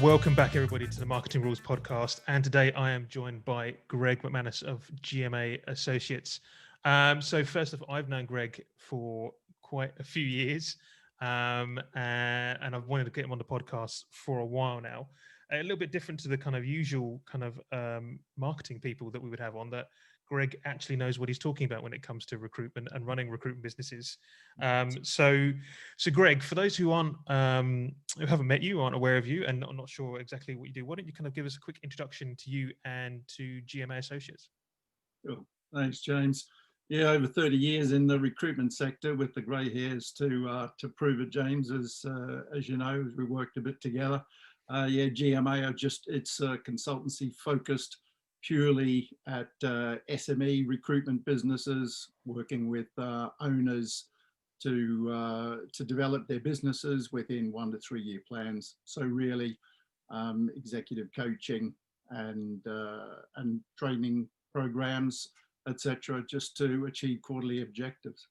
Welcome back, everybody, to the Marketing Rules podcast. And today I am joined by Greg McManus of GMA Associates. So first off, I've known Greg for quite a few years, and I've wanted to get him on the podcast for a while now. A little bit different to the kind of usual kind of marketing people that we would have on, that Greg actually knows what he's talking about when it comes to recruitment and running recruitment businesses. So Greg, for those who aren't who haven't met you, aren't aware of you, and I'm not sure exactly what you do, why don't you kind of give us a quick introduction to you and to GMA Associates? Sure. Thanks, James. Yeah, over 30 years in the recruitment sector with the grey hairs to prove it, James, as you know, as we worked a bit together. GMA it's a consultancy focused purely at SME recruitment businesses, working with owners to develop their businesses within 1 to 3 year plans. So really, executive coaching and training programs, etc., just to achieve quarterly objectives.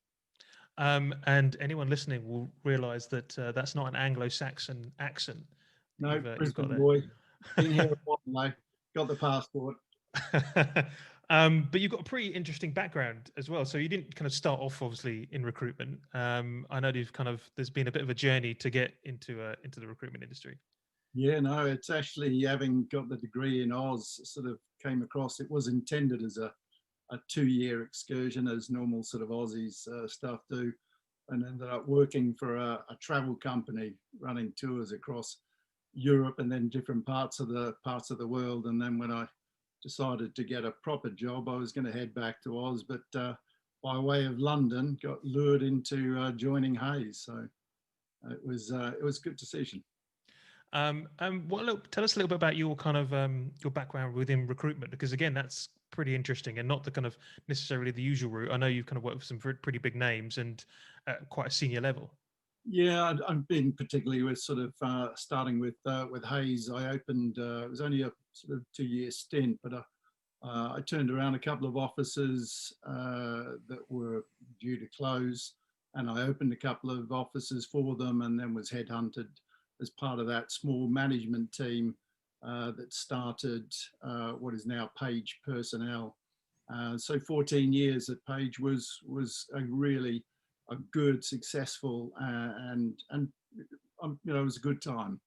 And anyone listening will realise that that's not an Anglo-Saxon accent. No, Brisbane boy. Been here a while, got the passport. But you've got a pretty interesting background as well. So you didn't kind of start off, obviously, in recruitment. I know there's been a bit of a journey to get into the recruitment industry. Yeah, no, it's actually, having got the degree in Oz, sort of came across, it was intended as a 2-year excursion, as normal sort of Aussies stuff do, and ended up working for a travel company running tours across Europe and then different parts of the world. And then when I decided to get a proper job, I was going to head back to Oz, but by way of London, got lured into joining Hayes. So it was a good decision. Tell us a little bit about your kind of your background within recruitment, because again, that's pretty interesting and not the kind of necessarily the usual route. I know you've kind of worked with some pretty big names and at quite a senior level. Yeah, I've been particularly with sort of starting with Hayes. I opened, it was only a sort of 2-year stint, but I turned around a couple of offices that were due to close, and I opened a couple of offices for them, and then was headhunted as part of that small management team that started what is now Page Personnel. So 14 years at Page was a really a good, successful, and it was a good time,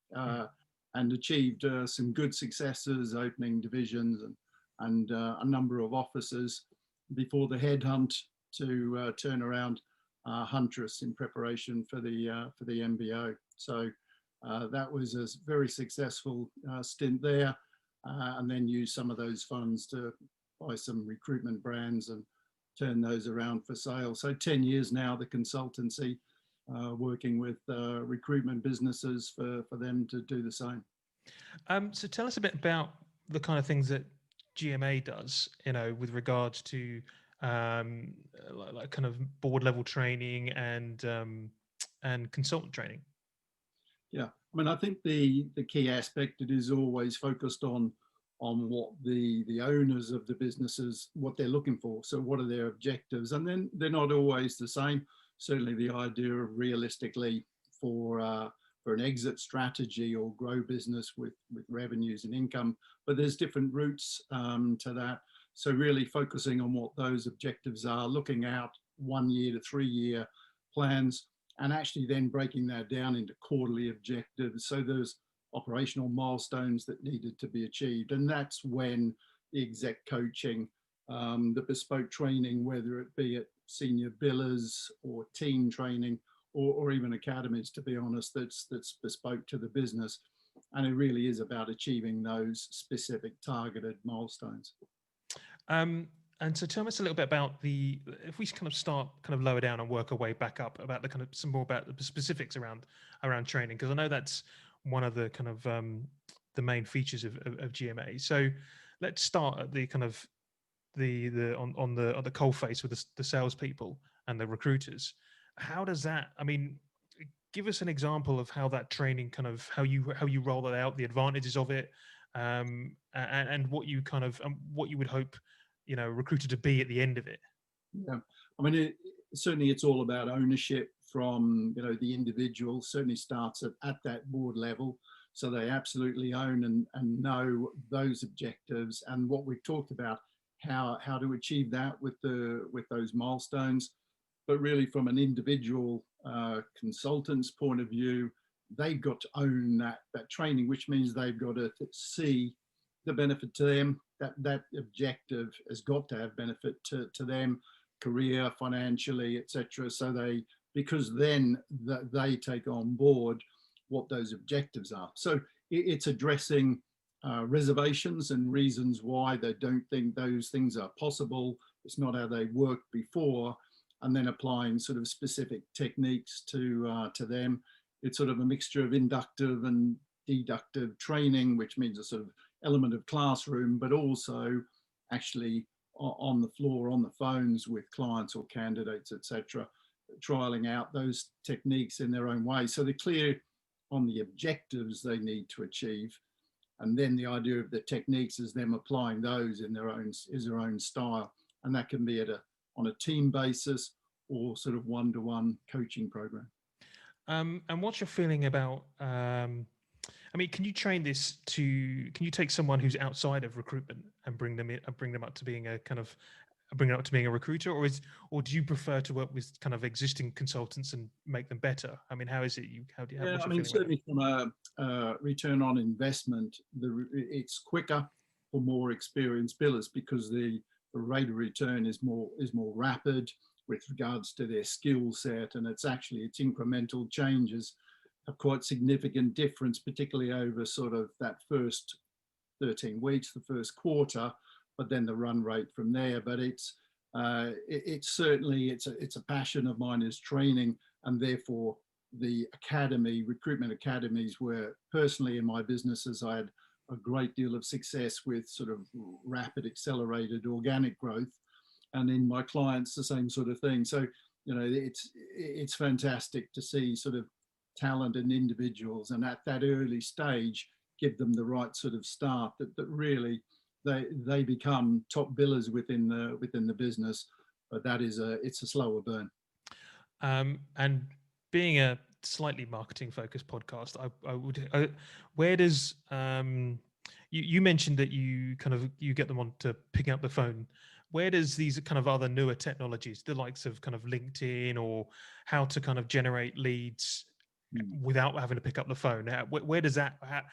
and achieved some good successes, opening divisions and a number of offices before the headhunt to turn around Huntress in preparation for the MBO. So that was a very successful stint there, and then used some of those funds to buy some recruitment brands and turn those around for sale. So 10 years now, the consultancy, working with recruitment businesses for them to do the same. So tell us a bit about the kind of things that GMA does, with regards to like kind of board level training and consultant training. Yeah, I mean, I think the key aspect, it is always focused on what the owners of the businesses, what they're looking for. So what are their objectives? And then they're not always the same. Certainly the idea of realistically for an exit strategy or grow business with revenues and income, but there's different routes to that. So really focusing on what those objectives are, looking out 1 year to 3 year plans, and actually then breaking that down into quarterly objectives. So there's operational milestones that needed to be achieved. And that's when the exec coaching, the bespoke training, whether it be at senior billers or team training or even academies, to be honest, that's bespoke to the business. And it really is about achieving those specific targeted milestones. And so tell us a little bit about if we kind of start kind of lower down and work our way back up, about the kind of some more about the specifics around training, because I know that's one of the kind of the main features of GMA. So let's start at the kind of on the coalface with the salespeople and the recruiters. How does that? I mean, give us an example of how that training kind of how you roll it out, the advantages of it, and what you kind of what you would hope recruiter to be at the end of it. Yeah, I mean, certainly it's all about ownership from, you know, the individual. Certainly starts at that board level, so they absolutely own and know those objectives and what we've talked about, how to achieve that with those milestones. But really from an individual consultant's point of view, they've got to own that training, which means they've got to see the benefit to them. That objective has got to have benefit to them, career, financially, etc. So because then they take on board what those objectives are. So it's addressing reservations and reasons why they don't think those things are possible. It's not how they worked before, and then applying sort of specific techniques to them. It's sort of a mixture of inductive and deductive training, which means a sort of element of classroom, but also actually on the floor, on the phones with clients or candidates, etc., trialing out those techniques in their own way. So they're clear on the objectives they need to achieve. And then the idea of the techniques is them applying those in their own style. And that can be on a team basis or sort of one-to-one coaching program. And what's your feeling about, I mean, can you train this can you take someone who's outside of recruitment and bring them in and bring them up to being a recruiter, or do you prefer to work with kind of existing consultants and make them better? I mean, how is it I mean, certainly from a return on investment, it's quicker for more experienced billers because the rate of return is more rapid with regards to their skill set, and it's incremental changes have quite significant difference, particularly over sort of that first 13 weeks, the first quarter, but then the run rate from there. But it's certainly a passion of mine is training, and therefore the recruitment academies, where personally in my businesses I had a great deal of success with sort of rapid accelerated organic growth, and in my clients the same sort of thing. So, you know, it's fantastic to see sort of talented individuals, and at that early stage give them the right sort of start that really they become top billers within the business. But it's a slower burn. And being a slightly marketing focused podcast, where does you mentioned that you get them on to picking up the phone. Where does these kind of other newer technologies, the likes of kind of LinkedIn or how to kind of generate leads without having to pick up the phone, what does that kind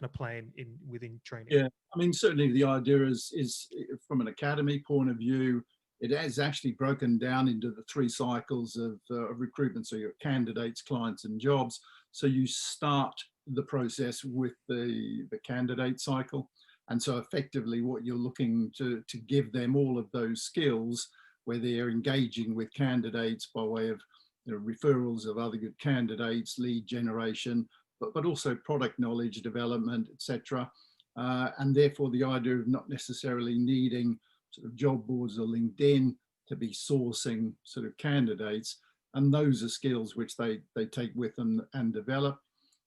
of play within training? Yeah, I mean, certainly the idea is from an academy point of view, it has actually broken down into the 3 cycles of recruitment. So your candidates, clients, and jobs. So you start the process with the candidate cycle. And so effectively what you're looking to give them all of those skills where they're engaging with candidates by way of, you know, referrals of other good candidates, lead generation, but also product knowledge development, etc. And therefore the idea of not necessarily needing sort of job boards or LinkedIn to be sourcing sort of candidates. And those are skills which they take with them and develop.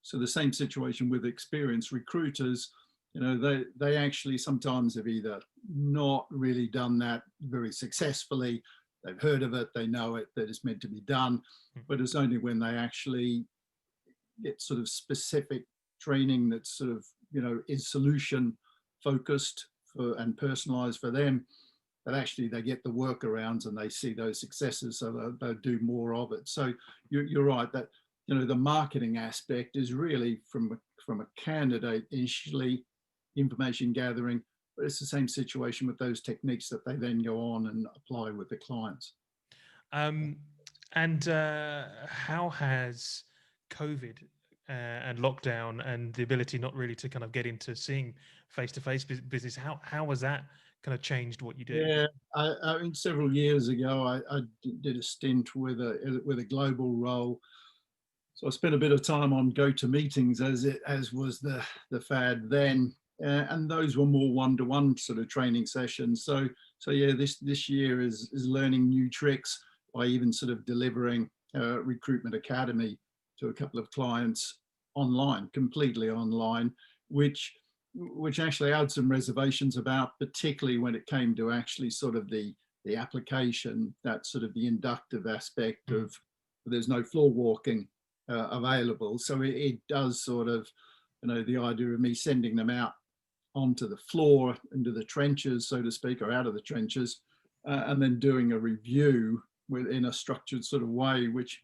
So the same situation with experienced recruiters. You know, they actually sometimes have either not really done that very successfully. They've heard of it, they know it, that it's meant to be done, but it's only when they actually get sort of specific training that's sort of, you know, is solution focused and personalized for them, that actually they get the workarounds and they see those successes, so they'll do more of it. So you're right that, you know, the marketing aspect is really from a candidate initially, information gathering, but it's the same situation with those techniques that they then go on and apply with the clients. And how has COVID and lockdown and the ability not really to kind of get into seeing face-to-face business, how has that kind of changed what you do? Yeah, I mean, several years ago, I did a stint with a global role. So I spent a bit of time on go-to-meetings as was the fad then. And those were more one-to-one sort of training sessions. So yeah, this year is learning new tricks by even sort of delivering a recruitment academy to a couple of clients online, completely online, which actually I had some reservations about, particularly when it came to actually sort of the application, that sort of the inductive aspect of there's no floor walking available. So it does sort of, the idea of me sending them out onto the floor, into the trenches, so to speak, or out of the trenches, and then doing a review in a structured sort of way, which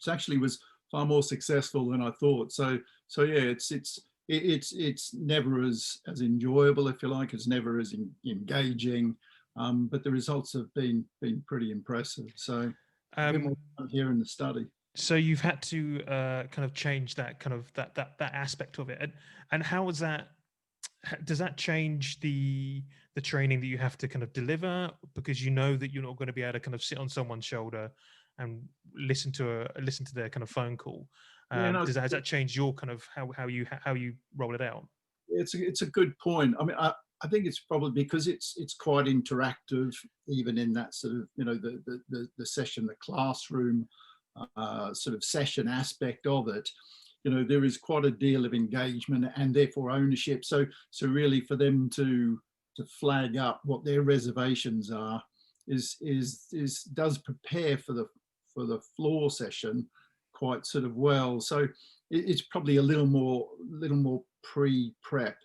actually was far more successful than I thought. So yeah, it's never as enjoyable, if you like. It's never as engaging, but the results have been pretty impressive. So a bit more fun here in the study. So you've had to kind of change that kind of that aspect of it, and how was that? Does that change the training that you have to kind of deliver, because you know that you're not going to be able to kind of sit on someone's shoulder and listen to their kind of phone call? Has that changed your kind of how you roll it out? It's a good point. I mean, I think it's probably because it's quite interactive, even in that sort of the session, the classroom sort of session aspect of it. There is quite a deal of engagement and therefore ownership. So really for them to flag up what their reservations are does prepare for the floor session quite sort of well. So it's probably a little more pre-prep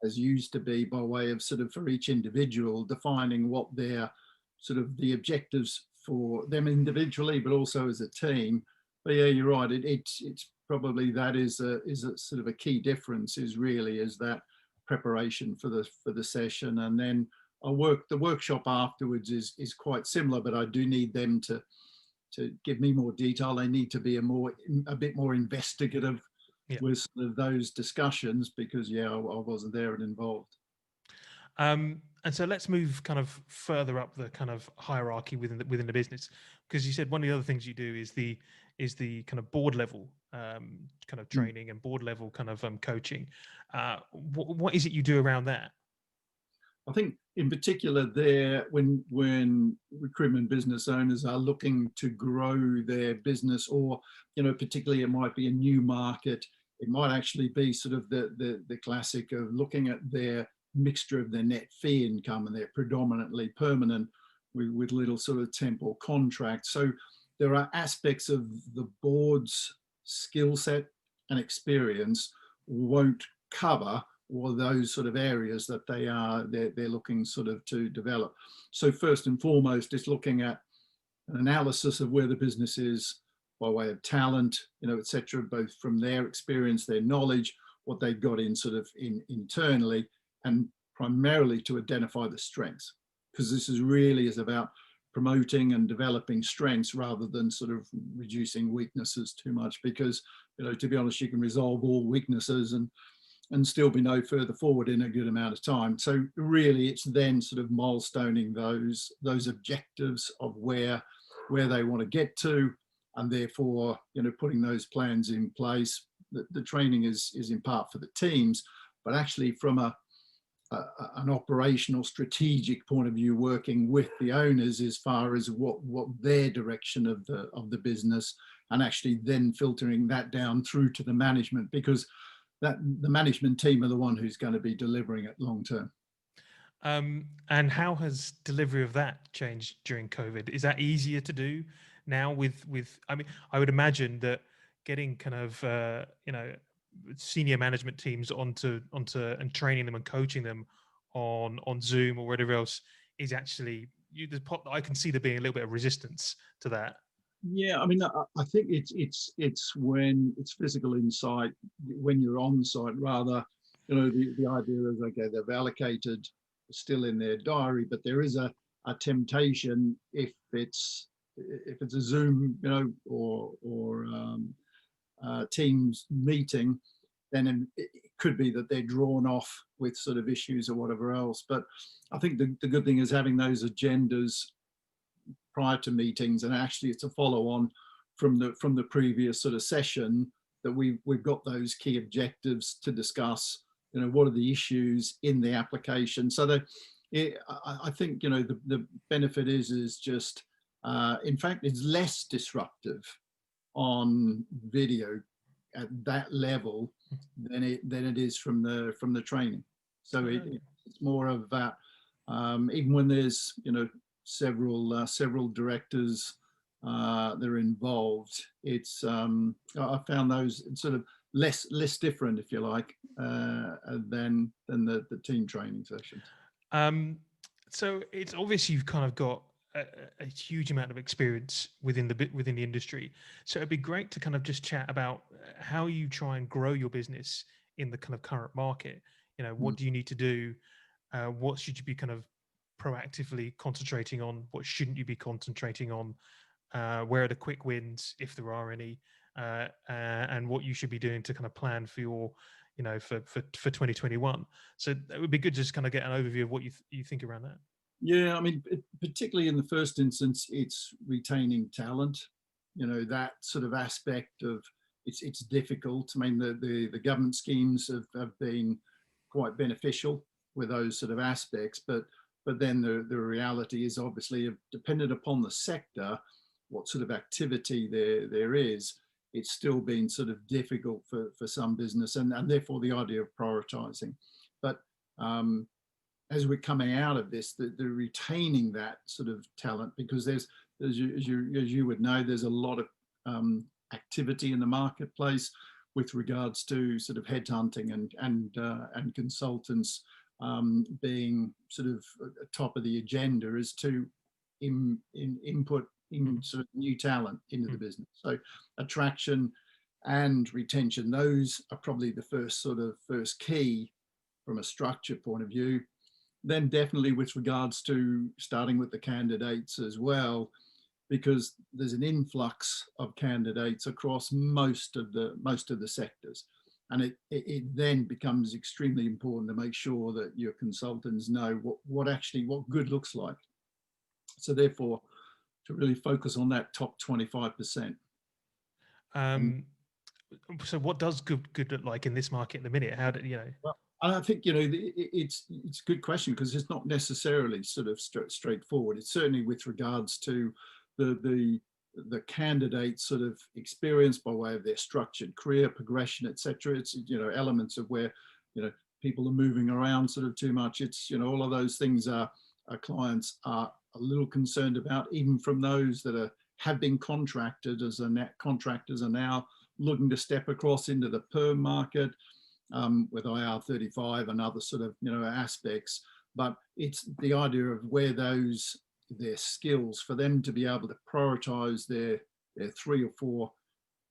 as used to be, by way of sort of for each individual defining what their sort of the objectives for them individually, but also as a team. But yeah, you're right. It's probably that is a sort of a key difference, is that preparation for the session. And then the workshop afterwards is quite similar, but I do need them to give me more detail. They need to be a bit more investigative with sort of those discussions, because I wasn't there and involved. And so let's move kind of further up the kind of hierarchy within the business, because you said one of the other things you do is the kind of board level kind of training and board level kind of coaching. What is it you do around that? I think in particular there, when recruitment business owners are looking to grow their business, or particularly it might be a new market, it might actually be sort of the classic of looking at their mixture of their net fee income, and they're predominantly permanent with little sort of temp or contract. So there are aspects of the board's skill set and experience won't cover all those sort of areas that they're looking sort of to develop. So first and foremost, it's looking at an analysis of where the business is by way of talent, etc., both from their experience, their knowledge, what they've got in sort of internally, and primarily to identify the strengths, because this is about promoting and developing strengths rather than sort of reducing weaknesses too much, because to be honest, you can resolve all weaknesses and still be no further forward in a good amount of time. So really it's then sort of milestoning those objectives of where they want to get to, and therefore putting those plans in place. The training is in part for the teams, but actually from an operational strategic point of view, working with the owners as far as what their direction of the business, and actually then filtering that down through to the management, because that the management team are the one who's going to be delivering it long term. And how has delivery of that changed during COVID? Is that easier to do now with I mean, I would imagine that getting kind of senior management teams onto and training them and coaching them on Zoom or whatever else is actually I can see there being a little bit of resistance to that. Yeah, I mean, I think it's when it's physical insight, when you're on site, rather, the idea is, okay, they've allocated still in their diary, but there is a temptation if it's a Zoom, or Teams meeting, then it could be that they're drawn off with sort of issues or whatever else. But I think the good thing is having those agendas prior to meetings, and actually it's a follow on from the previous sort of session, that we've got those key objectives to discuss. What are the issues in the application? So that I think the benefit is just in fact it's less disruptive on video at that level than it is from the training. So it's more of that. Even when there's several directors that are involved, it's I found those sort of less different, if you like, than the team training sessions. So it's obvious you've kind of got a huge amount of experience within the industry. So it'd be great to kind of just chat about how you try and grow your business in the kind of current market. You know, what do you need to do? What should you be kind of proactively concentrating on? What shouldn't you be concentrating on? Where are the quick wins, if there are any, and what you should be doing to kind of plan for your, you know, for 2021. So it would be good to just kind of get an overview of what you think around that. Yeah, I mean, particularly in the first instance, it's retaining talent. You know, that sort of aspect of it's difficult. I mean, the government schemes have been quite beneficial with those sort of aspects, but then the reality is obviously dependent upon the sector, what sort of activity there is. It's still been sort of difficult for some business, and therefore the idea of prioritizing. But as we're coming out of this, the retaining that sort of talent, because there's, as you would know, there's a lot of activity in the marketplace with regards to sort of headhunting and consultants being sort of top of the agenda as to input in sort of new talent into the business. So attraction and retention, those are probably the first key from a structure point of view. Then definitely with regards to starting with the candidates as well, because there's an influx of candidates across most of the sectors. And it then becomes extremely important to make sure that your consultants know what good looks like. So therefore, to really focus on that top 25%. So what does good look like in this market in the minute? How do you know? Well, I think, you know, it's a good question, because it's not necessarily sort of straightforward. It's certainly with regards to the candidate sort of experience by way of their structured career progression, etc. It's, you know, elements of where, you know, people are moving around sort of too much. It's, you know, all of those things our clients are a little concerned about, even from those that have been contracted as contractors are now looking to step across into the perm market. With IR35 and other sort of, you know, aspects, but it's the idea of where their skills, for them to be able to prioritize their 3 or 4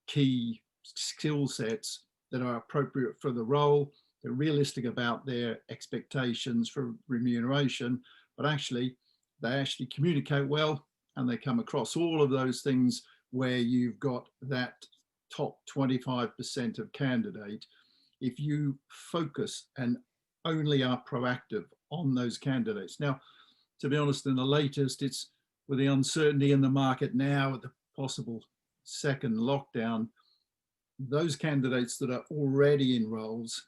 key skill sets that are appropriate for the role. They're realistic about their expectations for remuneration, but they actually communicate well, and they come across all of those things where you've got that top 25% of candidate. If you focus and only are proactive on those candidates. Now, to be honest, in the latest, it's with the uncertainty in the market now, with the possible second lockdown, those candidates that are already in roles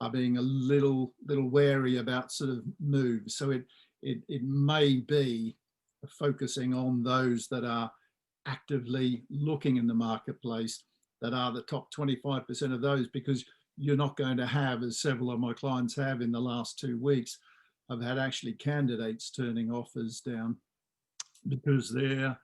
are being a little wary about sort of moves. So it may be focusing on those that are actively looking in the marketplace, that are the top 25% of those, because you're not going to have, as several of my clients have in the last 2 weeks, I've had actually candidates turning offers down because they're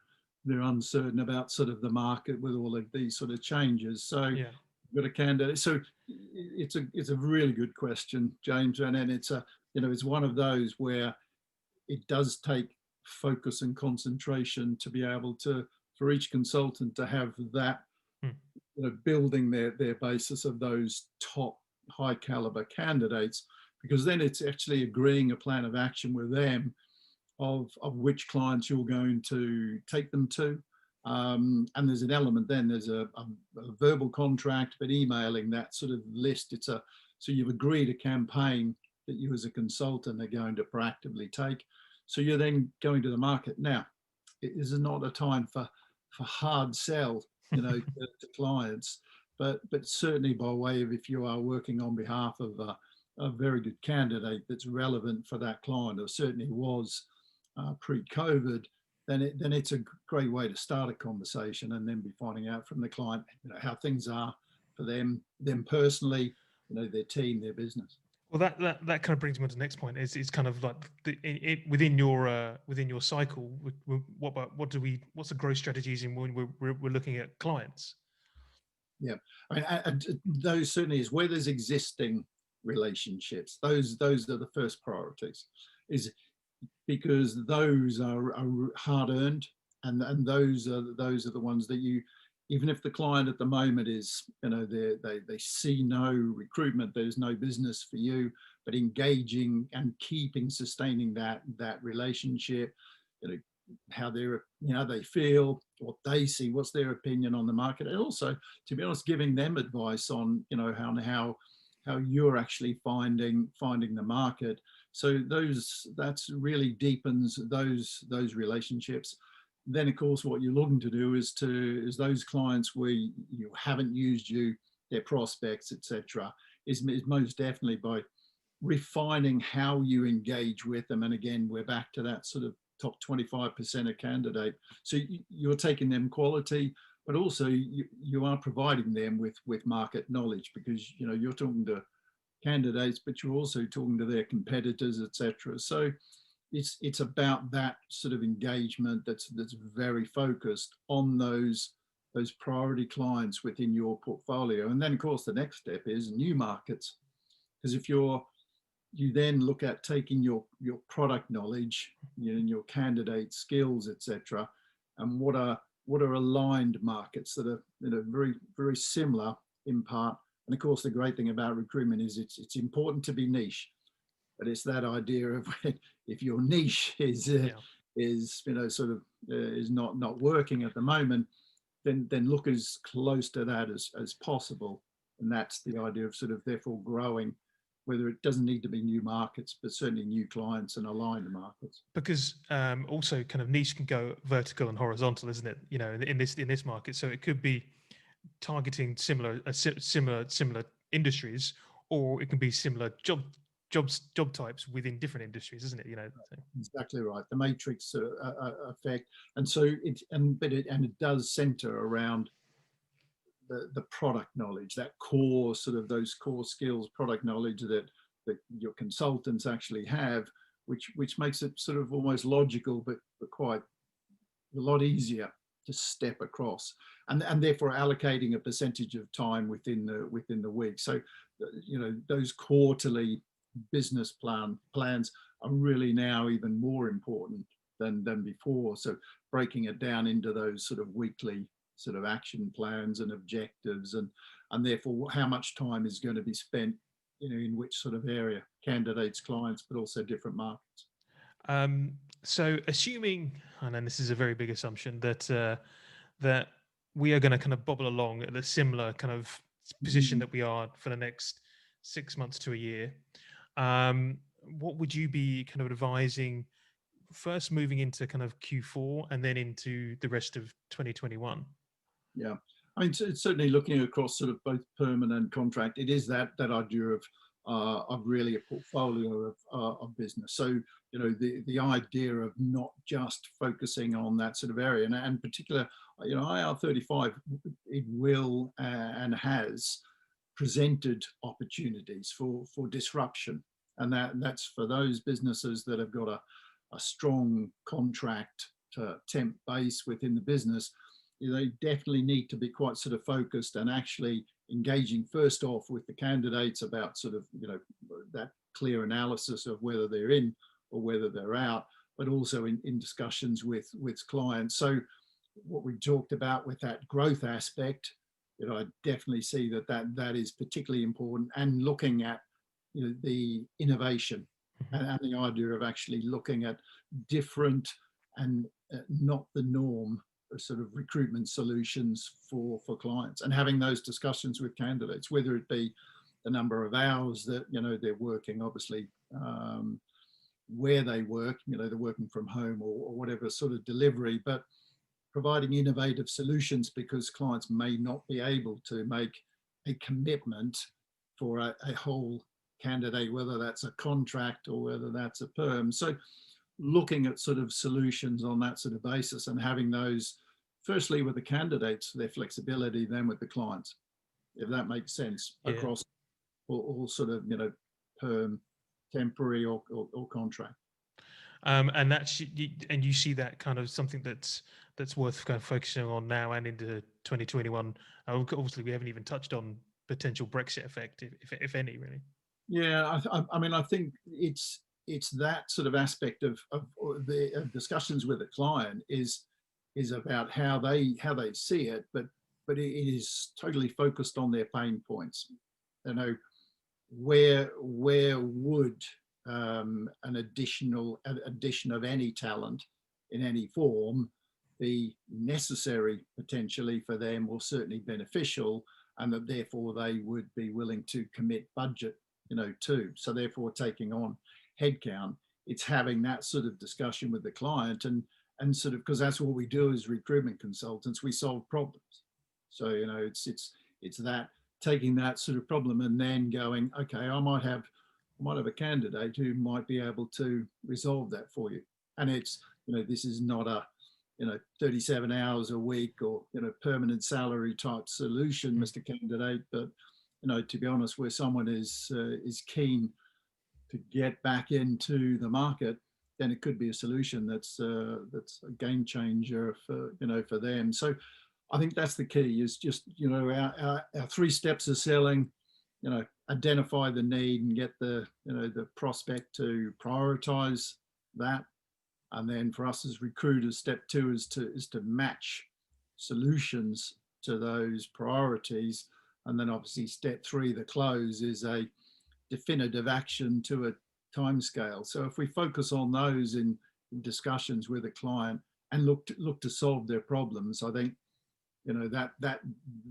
uncertain about sort of the market with all of these sort of changes. So Yeah. got a candidate. So it's a really good question, James, and it's it's one of those where it does take focus and concentration to be able to, for each consultant to have that, building their basis of those top high caliber candidates, because then it's actually agreeing a plan of action with them of which clients you're going to take them to. And there's an element then, there's a verbal contract, but emailing that sort of list, so you've agreed a campaign that you as a consultant are going to proactively take. So you're then going to the market. Now, it is not a time for hard sell, to clients, but certainly by way of, if you are working on behalf of a very good candidate that's relevant for that client, or certainly was pre-COVID, then it's a great way to start a conversation, and then be finding out from the client, how things are for them personally, their team, their business. Well, that kind of brings me on to the next point. Is kind of like within your cycle. What's the growth strategies in when we're looking at clients? Yeah, I mean, and those certainly is where there's existing relationships. Those are the first priorities, is because those are hard earned, and those are the ones that you, even if the client at the moment is, they see no recruitment, there's no business for you, but engaging and keeping, sustaining that relationship, you know, how they're, they feel, what they see, what's their opinion on the market, and also, to be honest, giving them advice on, how you're actually finding the market. So that's really deepens those relationships. Then of course what you're looking to do is those clients where you haven't used their prospects, etc., is most definitely by refining how you engage with them. And again, we're back to that sort of top 25% of candidate. So you're taking them quality, but also you are providing them with market knowledge, because you're talking to candidates, but you're also talking to their competitors, etc. So it's about that sort of engagement that's very focused on those priority clients within your portfolio. And then of course the next step is new markets, because if you then look at taking your product knowledge, and your candidate skills, etc., and what are aligned markets that are very very similar in part. And of course the great thing about recruitment is it's important to be niche, but it's that idea of if your niche is not working at the moment, then look as close to that as possible. And that's the idea of sort of therefore growing, whether it doesn't need to be new markets, but certainly new clients and aligned markets. Because also kind of niche can go vertical and horizontal, isn't it? In this market, so it could be targeting similar industries, or it can be similar job types within different industries, isn't it? So. Exactly right. The matrix effect, and so it does center around the product knowledge, that core sort of those core skills, product knowledge that your consultants actually have, which makes it sort of almost logical, but quite a lot easier to step across, and therefore allocating a percentage of time within the week. So those quarterly business plans are really now even more important than before. So breaking it down into those sort of weekly sort of action plans and objectives, and therefore how much time is going to be spent in which sort of area, candidates, clients, but also different markets. So assuming, and then this is a very big assumption, that that we are going to kind of bobble along at a similar kind of position that we are for the next 6 months to a year, what would you be kind of advising first moving into kind of Q4 and then into the rest of 2021? Yeah, I mean, it's certainly looking across sort of both permanent and contract, it is that idea of really a portfolio of business. So the idea of not just focusing on that sort of area, and particular, IR35, it will and has presented opportunities for disruption, and that's for those businesses that have got a strong contract to temp base within the business. They definitely need to be quite sort of focused and actually engaging first off with the candidates about sort of that clear analysis of whether they're in or whether they're out, but also in discussions with clients. So what we talked about with that growth aspect, I definitely see that is particularly important, and looking at the innovation and the idea of actually looking at different and not the norm sort of recruitment solutions for clients, and having those discussions with candidates, whether it be the number of hours that they're working, obviously where they work, they're working from home or whatever sort of delivery, but providing innovative solutions, because clients may not be able to make a commitment for a whole candidate, whether that's a contract or whether that's a perm. So looking at sort of solutions on that sort of basis, and having those firstly with the candidates, their flexibility, then with the clients, if that makes sense, across all sort of perm, temporary or contract. And and you see that kind of something that's worth kind of focusing on now and into 2021. Obviously, we haven't even touched on potential Brexit effect, if any, really. Yeah, I mean, I think it's that sort of aspect of the discussions with the client is about how they see it, but it is totally focused on their pain points. You know, where would an addition of any talent in any form be necessary potentially for them, or certainly beneficial, and that therefore they would be willing to commit budget, too. So therefore taking on headcount, it's having that sort of discussion with the client and sort of, because that's what we do as recruitment consultants, we solve problems. So, it's that taking that sort of problem and then going, okay, I might have a candidate who might be able to resolve that for you. And it's, this is not a, 37 hours a week or, permanent salary type solution, Mr. Candidate. But, to be honest, where someone is keen to get back into the market, then it could be a solution that's a game changer for them. So I think that's the key, is just, our 3 steps of selling, identify the need and get the prospect to prioritize that. And then for us as recruiters, step 2 is to match solutions to those priorities. And then obviously step 3, the close, is a definitive action to a timescale. So if we focus on those in discussions with a client and look to solve their problems, I think,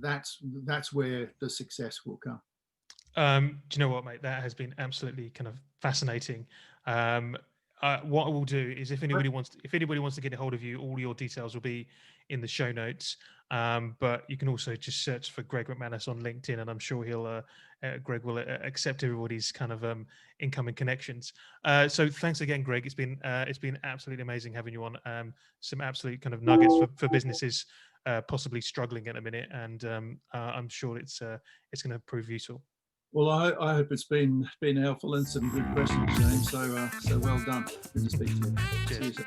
that's where the success will come. Do you know what, mate? That has been absolutely kind of fascinating. What I will do is, if anybody wants to get a hold of you, all your details will be in the show notes. But you can also just search for Greg McManus on LinkedIn, and I'm sure Greg will accept everybody's kind of incoming connections. So thanks again, Greg. It's been absolutely amazing having you on. Some absolute kind of nuggets for businesses possibly struggling at a minute, and I'm sure it's going to prove useful. Well, I hope it's been helpful and some good questions, James. So well done. Good to speak to you. Cheers. See you soon.